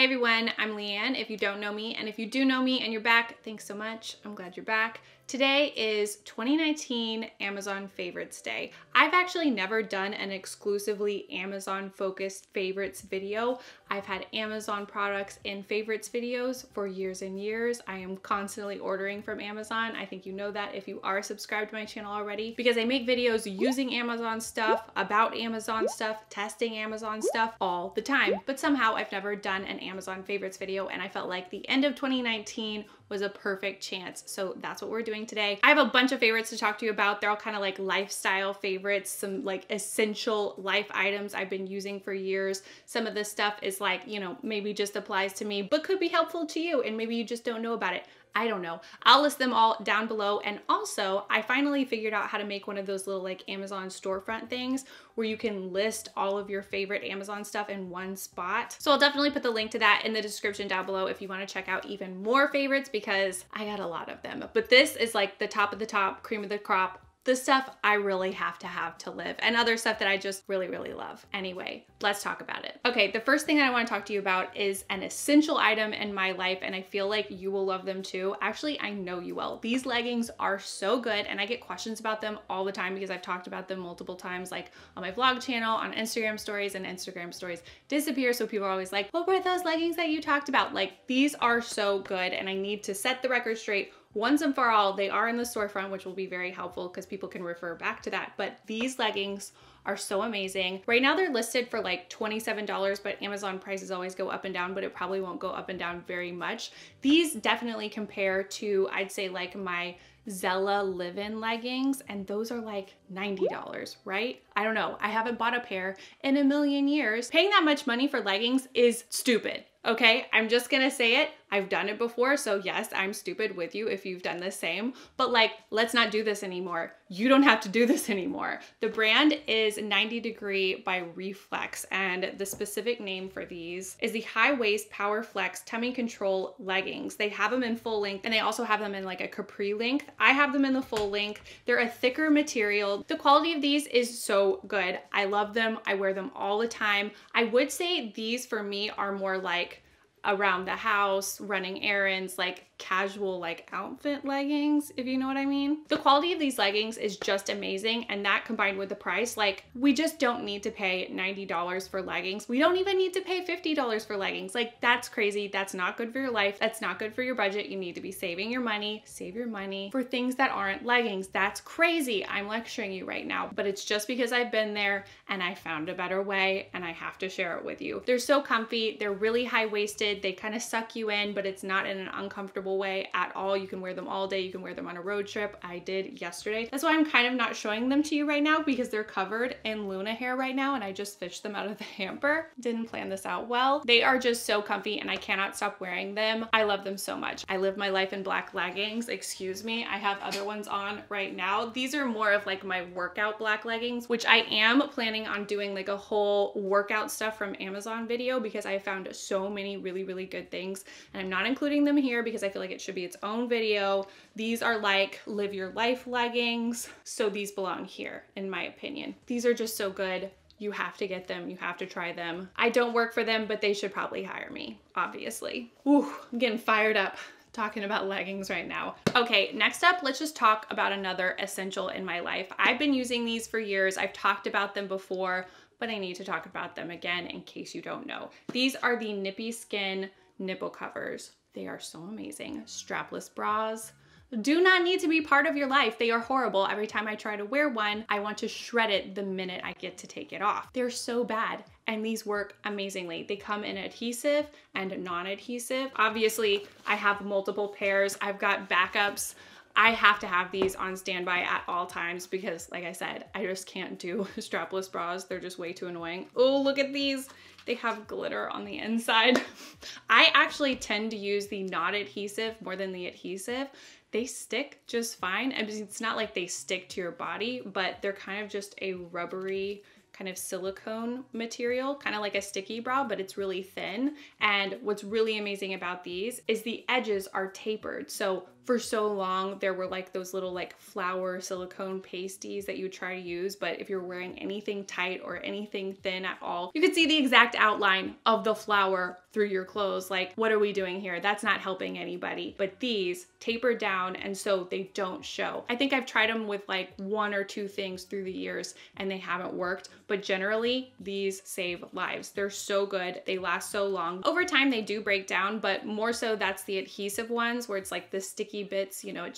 everyone, I'm LeighAnn, if you don't know me, and if you do know me and you're back, thanks so much. I'm glad you're back. Today is 2019 Amazon Favorites Day. I've actually never done an exclusively Amazon focused favorites video. I've had Amazon products in favorites videos for years and years. I am constantly ordering from Amazon. I think you know that if you are subscribed to my channel already, because I make videos using Amazon stuff, about Amazon stuff, testing Amazon stuff all the time. But somehow I've never done an Amazon favorites video, and I felt like the end of 2019 was a perfect chance. So that's what we're doing today. I have a bunch of favorites to talk to you about. They're all kind of like lifestyle favorites, some like essential life items I've been using for years. Some of this stuff is like, you know, maybe just applies to me, but could be helpful to you, and maybe you just don't know about it. I don't know. I'll list them all down below. And also, I finally figured out how to make one of those little like Amazon storefront things where you can list all of your favorite Amazon stuff in one spot. So I'll definitely put the link to that in the description down below if you want to check out even more favorites, because I got a lot of them. But this is like the top of the top, cream of the crop. The stuff I really have to live, and other stuff that I just really, really love. Anyway, let's talk about it. Okay, the first thing I want to talk to you about is an essential item in my life, and I feel like you will love them too. Actually, I know you will. These leggings are so good, and I get questions about them all the time because I've talked about them multiple times, like on my vlog channel, on Instagram stories, and Instagram stories disappear. So people are always like, what were those leggings that you talked about? Like, these are so good, and I need to set the record straight. Once and for all, they are in the storefront, which will be very helpful because people can refer back to that. But these leggings are so amazing. Right now they're listed for like $27, but Amazon prices always go up and down, but it probably won't go up and down very much. These definitely compare to, I'd say, like my Zella live-in leggings, and those are like $90, right? I don't know. I haven't bought a pair in a million years. Paying that much money for leggings is stupid. Okay, I'm just gonna say it. I've done it before, so yes, I'm stupid with you if you've done the same, but like, let's not do this anymore. You don't have to do this anymore. The brand is 90 Degree by Reflex, and the specific name for these is the High Waist Power Flex Tummy Control Leggings. They have them in full length, and they also have them in like a capri length. I have them in the full length. They're a thicker material. The quality of these is so good. I love them. I wear them all the time. I would say these for me are more like around the house, running errands, like casual like outfit leggings, if you know what I mean. The quality of these leggings is just amazing, and that combined with the price, like we just don't need to pay $90 for leggings. We don't even need to pay $50 for leggings. Like, that's crazy. That's not good for your life. That's not good for your budget. You need to be saving your money. Save your money for things that aren't leggings. That's crazy. I'm lecturing you right now, but it's just because I've been there and I found a better way, and I have to share it with you. They're so comfy. They're really high-waisted. They kind of suck you in, but it's not in an uncomfortable way at all. You can wear them all day. You can wear them on a road trip. I did yesterday. That's why I'm kind of not showing them to you right now, because they're covered in Luna hair right now, and I just fished them out of the hamper. Didn't plan this out well. They are just so comfy, and I cannot stop wearing them. I love them so much. I live my life in black leggings. Excuse me. I have other ones on right now. These are more of like my workout black leggings, which I am planning on doing like a whole workout stuff from Amazon video, because I found so many really good things, and I'm not including them here because I feel like it should be its own video. These are like live your life leggings, so these belong here in my opinion. These are just so good. You have to get them. You have to try them. I don't work for them, but they should probably hire me, obviously. Ooh, I'm getting fired up talking about leggings right now. Okay, next up, let's just talk about another essential in my life. I've been using these for years. I've talked about them before, but I need to talk about them again in case you don't know. These are the Nippy Skin nipple covers. They are so amazing. Strapless bras do not need to be part of your life. They are horrible. Every time I try to wear one, I want to shred it the minute I get to take it off. They're so bad, and these work amazingly. They come in adhesive and non-adhesive. Obviously, I have multiple pairs. I've got backups. I have to have these on standby at all times because, like I said, I just can't do strapless bras. They're just way too annoying. Oh, look at these. They have glitter on the inside. I actually tend to use the non-adhesive more than the adhesive. They stick just fine. I mean, it's not like they stick to your body, but they're kind of just a rubbery kind of silicone material, kind of like a sticky bra, but it's really thin. And what's really amazing about these is the edges are tapered. So for so long, there were like those little like flower silicone pasties that you try to use, but if you're wearing anything tight or anything thin at all, you could see the exact outline of the flower through your clothes. Like, what are we doing here? That's not helping anybody. But these taper down and so they don't show. I think I've tried them with like 1 or 2 things through the years and they haven't worked, but generally these save lives. They're so good. They last so long. Over time they do break down, but more so that's the adhesive ones where it's like the sticky bits, you know,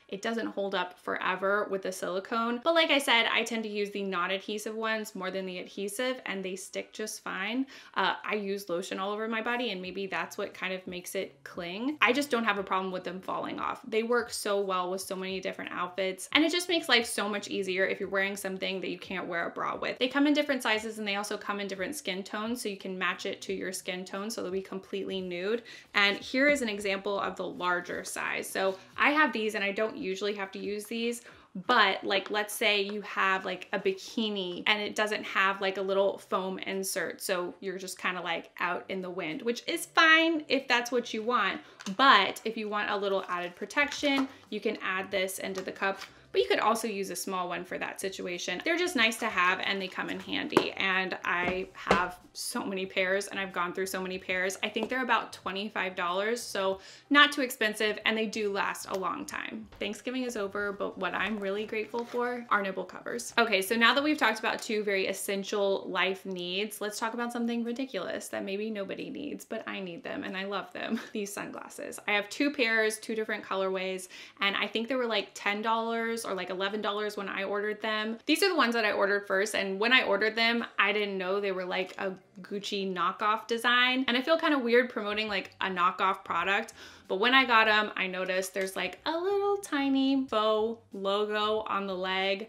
it doesn't hold up forever with the silicone. But like I said, I tend to use the non-adhesive ones more than the adhesive and they stick just fine. I use lotion all over my body and maybe that's what kind of makes it cling. I just don't have a problem with them falling off. They work so well with so many different outfits and it just makes life so much easier if you're wearing something that you can't wear a bra with. They come in different sizes and they also come in different skin tones so you can match it to your skin tone so they'll be completely nude. And here is an example of the larger size. So I have these and I don't usually have to use these, but like let's say you have like a bikini and it doesn't have like a little foam insert, so you're just kind of like out in the wind, which is fine if that's what you want, but if you want a little added protection, you can add this into the cup. But you could also use a small one for that situation. They're just nice to have and they come in handy. And I have so many pairs and I've gone through so many pairs. I think they're about $25, so not too expensive and they do last a long time. Thanksgiving is over, but what I'm really grateful for are nipple covers. Okay, so now that we've talked about 2 very essential life needs, let's talk about something ridiculous that maybe nobody needs, but I need them and I love them. These sunglasses. I have 2 pairs, 2 different colorways, and I think they were like $10 or like $11 when I ordered them. These are the ones that I ordered first, and when I ordered them, I didn't know they were like a Gucci knockoff design, and I feel kind of weird promoting like a knockoff product, but when I got them, I noticed there's like a little tiny faux logo on the leg.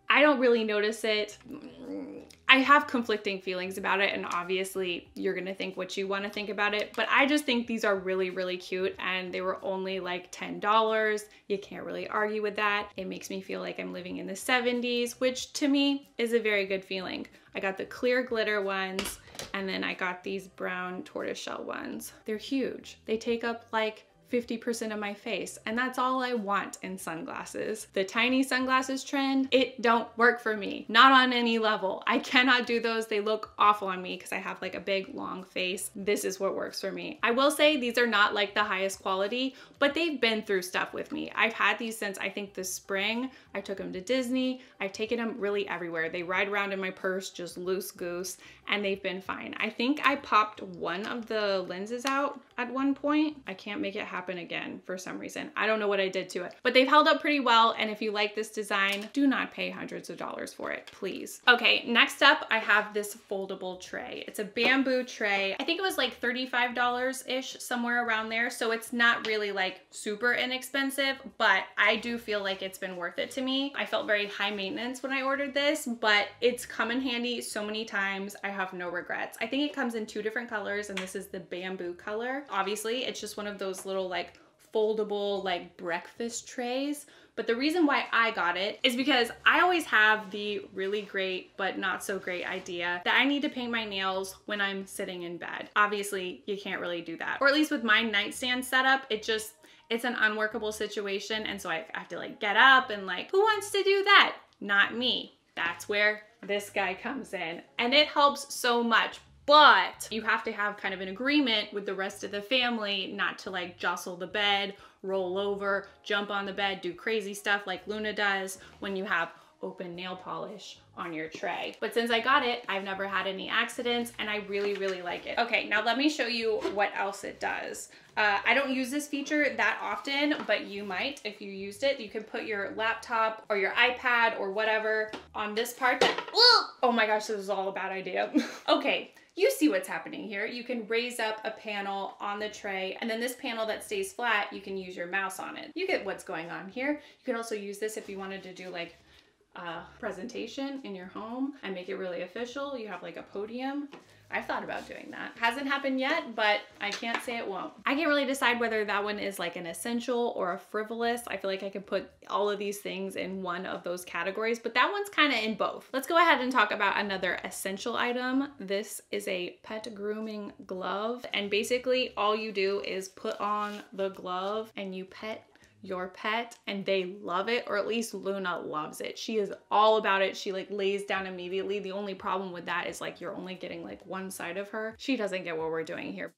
I don't really notice it. I have conflicting feelings about it, and obviously you're gonna think what you wanna think about it, but I just think these are really, really cute and they were only like $10. You can't really argue with that. It makes me feel like I'm living in the 70s, which to me is a very good feeling. I got the clear glitter ones and then I got these brown tortoiseshell ones. They're huge. They take up like 50% of my face, and that's all I want in sunglasses. The tiny sunglasses trend, it don't work for me, not on any level. I cannot do those. They look awful on me because I have like a big long face. This is what works for me. I will say these are not like the highest quality, but they've been through stuff with me. I've had these since I think the spring. I took them to Disney. I've taken them really everywhere. They ride around in my purse, just loose goose, and they've been fine. I think I popped one of the lenses out at one point. I can't make it happen again for some reason. I don't know what I did to it, but they've held up pretty well. And if you like this design, do not pay hundreds of dollars for it, please. Okay, next up, I have this foldable tray. It's a bamboo tray. I think it was like $35-ish, somewhere around there. So it's not really like super inexpensive, but I do feel like it's been worth it to me. I felt very high maintenance when I ordered this, but it's come in handy so many times. I have no regrets. I think it comes in 2 different colors, and this is the bamboo color. Obviously, it's just one of those little like foldable like breakfast trays. But the reason why I got it is because I always have the really great but not so great idea that I need to paint my nails when I'm sitting in bed. Obviously, you can't really do that. Or at least with my nightstand setup, it's an unworkable situation. And so I have to like get up and like, who wants to do that? Not me. That's where this guy comes in. And it helps so much. But you have to have kind of an agreement with the rest of the family not to like jostle the bed, roll over, jump on the bed, do crazy stuff like Luna does when you have open nail polish on your tray. But since I got it, I've never had any accidents and I really, really like it. Okay, now let me show you what else it does. I don't use this feature that often, but you might if you used it. You can put your laptop or your iPad or whatever on this part that, oh my gosh, this is all a bad idea. Okay. You see what's happening here. You can raise up a panel on the tray, and then this panel that stays flat, you can use your mouse on it. You get what's going on here. You could also use this if you wanted to do like a presentation in your home and make it really official. You have like a podium. I've thought about doing that. Hasn't happened yet, but I can't say it won't. I can't really decide whether that one is like an essential or a frivolous. I feel like I could put all of these things in one of those categories, but that one's kind of in both. Let's go ahead and talk about another essential item. This is a pet grooming glove. And basically all you do is put on the glove and you pet your pet and they love it, or at least Luna loves it. She is all about it. She like lays down immediately. The only problem with that is like you're only getting like one side of her. She doesn't get what we're doing here.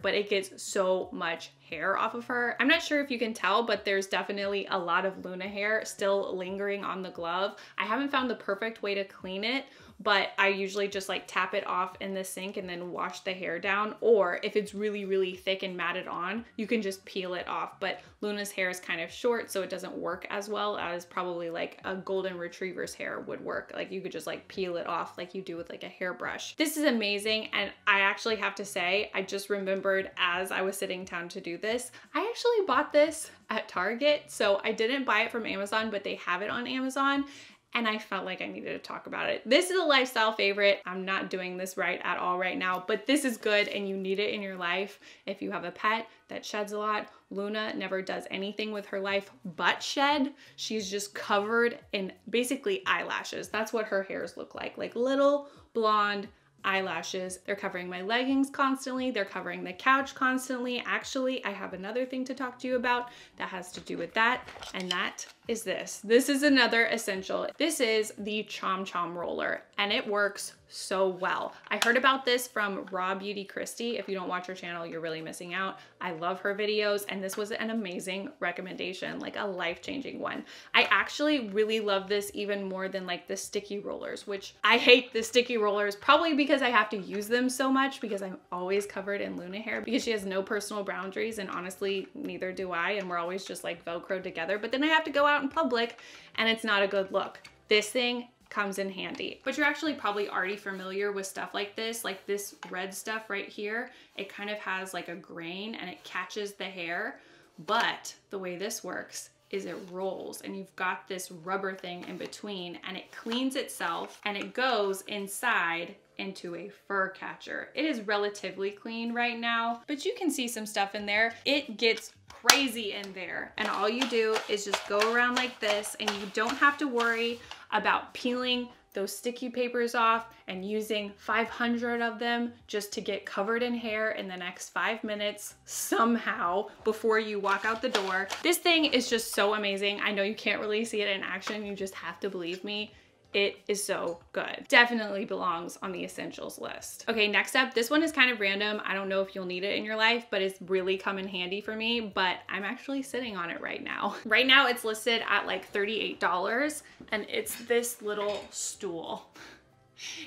but it gets so much hair off of her. I'm not sure if you can tell, but there's definitely a lot of Luna hair still lingering on the glove. I haven't found the perfect way to clean it, but I usually just like tap it off in the sink and then wash the hair down. Or if it's really, really thick and matted on, you can just peel it off. But Luna's hair is kind of short, so it doesn't work as well as probably like a golden retriever's hair would work. Like you could just like peel it off like you do with like a hairbrush. This is amazing. And I actually have to say, I just remembered as I was sitting down to do this, I actually bought this at Target. So I didn't buy it from Amazon, but they have it on Amazon. And I felt like I needed to talk about it. This is a lifestyle favorite. I'm not doing this right at all right now, but this is good and you need it in your life. If you have a pet that sheds a lot, Luna never does anything with her life but shed. She's just covered in basically eyelashes. That's what her hairs look like little blonde eyelashes. They're covering my leggings constantly. They're covering the couch constantly. Actually, I have another thing to talk to you about that has to do with that, and that is this. This is another essential. This is the Chamm Roller, and it works so well. I heard about this from Raw Beauty Christie. If you don't watch her channel, you're really missing out. I love her videos, and this was an amazing recommendation, like a life-changing one. I actually really love this even more than like the sticky rollers, which I hate the sticky rollers, probably because I have to use them so much because I'm always covered in Luna hair because she has no personal boundaries, and honestly, neither do I, and we're always just like Velcro together, but then I have to go out in public and it's not a good look. This thing comes in handy. But you're actually probably already familiar with stuff like this red stuff right here. It kind of has like a grain and it catches the hair. But the way this works is it rolls and you've got this rubber thing in between and it cleans itself and it goes inside into a fur catcher. It is relatively clean right now, but you can see some stuff in there. It gets crazy in there. And all you do is just go around like this and you don't have to worry about peeling those sticky papers off and using 500 of them just to get covered in hair in the next 5 minutes somehow before you walk out the door. This thing is just so amazing. I know you can't really see it in action. You just have to believe me. It is so good. Definitely belongs on the essentials list. Okay, next up, this one is kind of random. I don't know if you'll need it in your life, but it's really come in handy for me, but I'm actually sitting on it right now. Right now it's listed at like $38 and it's this little stool.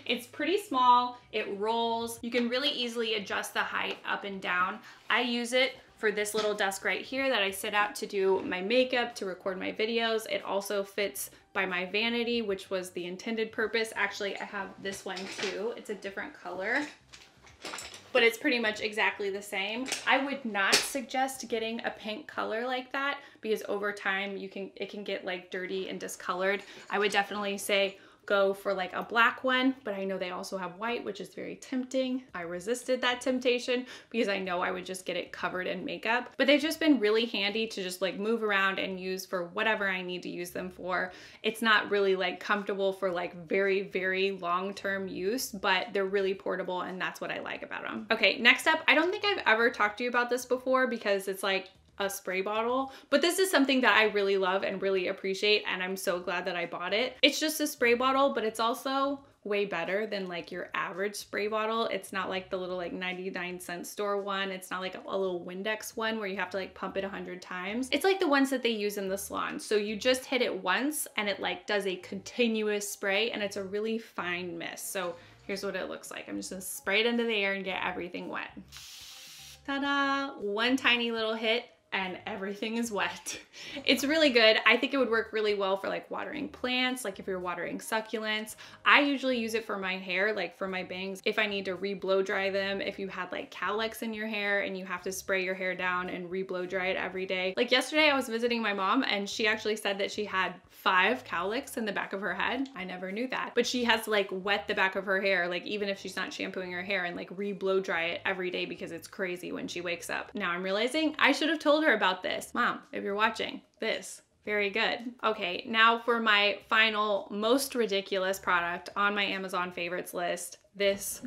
It's pretty small, it rolls. You can really easily adjust the height up and down. I use it for this little desk right here that I sit at to do my makeup, to record my videos. It also fits by my vanity, which was the intended purpose. Actually, I have this one too. It's a different color, but it's pretty much exactly the same. I would not suggest getting a pink color like that because over time it can get like dirty and discolored. I would definitely say go for like a black one, but I know they also have white, which is very tempting. I resisted that temptation because I know I would just get it covered in makeup, but they've just been really handy to just like move around and use for whatever I need to use them for. It's not really like comfortable for like very, very long-term use, but they're really portable and that's what I like about them. Okay, next up, I don't think I've ever talked to you about this before because it's like a spray bottle, but this is something that I really love and really appreciate, and I'm so glad that I bought it. It's just a spray bottle, but it's also way better than like your average spray bottle. It's not like the little like 99-cent store one. It's not like a little Windex one where you have to like pump it 100 times. It's like the ones that they use in the salon. So you just hit it once and it like does a continuous spray and it's a really fine mist. So here's what it looks like. I'm just gonna spray it into the air and get everything wet. Ta-da! One tiny little hit and everything is wet. It's really good. I think it would work really well for like watering plants, like if you're watering succulents. I usually use it for my hair, like for my bangs, if I need to re-blow dry them, if you had like cowlicks in your hair and you have to spray your hair down and re-blow dry it every day. Like yesterday I was visiting my mom and she actually said that she had 5 cowlicks in the back of her head. I never knew that. But she has to like wet the back of her hair, like even if she's not shampooing her hair, and like re-blow dry it every day because it's crazy when she wakes up. Now I'm realizing I should have told her about this. Mom, if you're watching this, very good. Okay, now for my final, most ridiculous product on my Amazon favorites list, this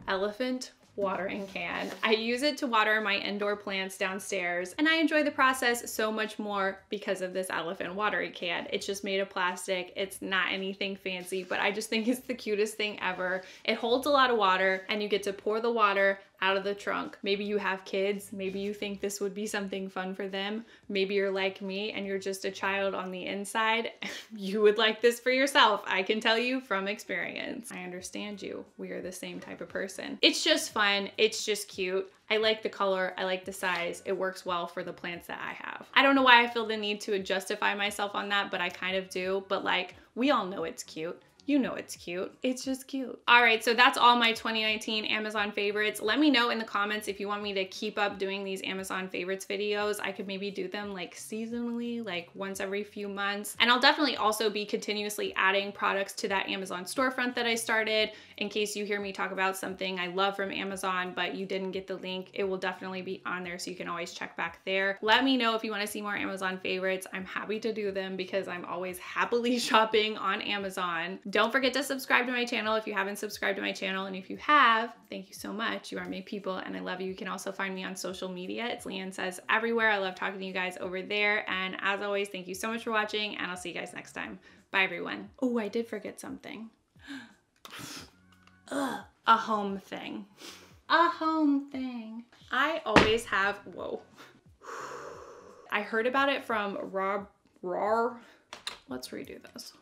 elephant watering can. I use it to water my indoor plants downstairs and I enjoy the process so much more because of this elephant watering can. It's just made of plastic. It's not anything fancy, but I just think it's the cutest thing ever. It holds a lot of water and you get to pour the water out of the trunk. Maybe you have kids. Maybe you think this would be something fun for them. Maybe you're like me and you're just a child on the inside. You would like this for yourself. I can tell you from experience. I understand you. We are the same type of person. It's just fun. It's just cute. I like the color. I like the size. It works well for the plants that I have. I don't know why I feel the need to justify myself on that, but I kind of do. But like, we all know it's cute. You know it's cute. It's just cute. All right, so that's all my 2019 Amazon favorites. Let me know in the comments if you want me to keep up doing these Amazon favorites videos. I could maybe do them like seasonally, like once every few months. And I'll definitely also be continuously adding products to that Amazon storefront that I started. In case you hear me talk about something I love from Amazon, but you didn't get the link, it will definitely be on there, so you can always check back there. Let me know if you want to see more Amazon favorites. I'm happy to do them because I'm always happily shopping on Amazon. Don't forget to subscribe to my channel if you haven't subscribed to my channel, and if you have, thank you so much. You are my people and I love you. You can also find me on social media. It's LeighAnnSays everywhere. I love talking to you guys over there, and as always, thank you so much for watching, and I'll see you guys next time. Bye everyone. Oh, I did forget something. Ugh, a home thing. A home thing. I always have, whoa. I heard about it from Rob. Let's redo this.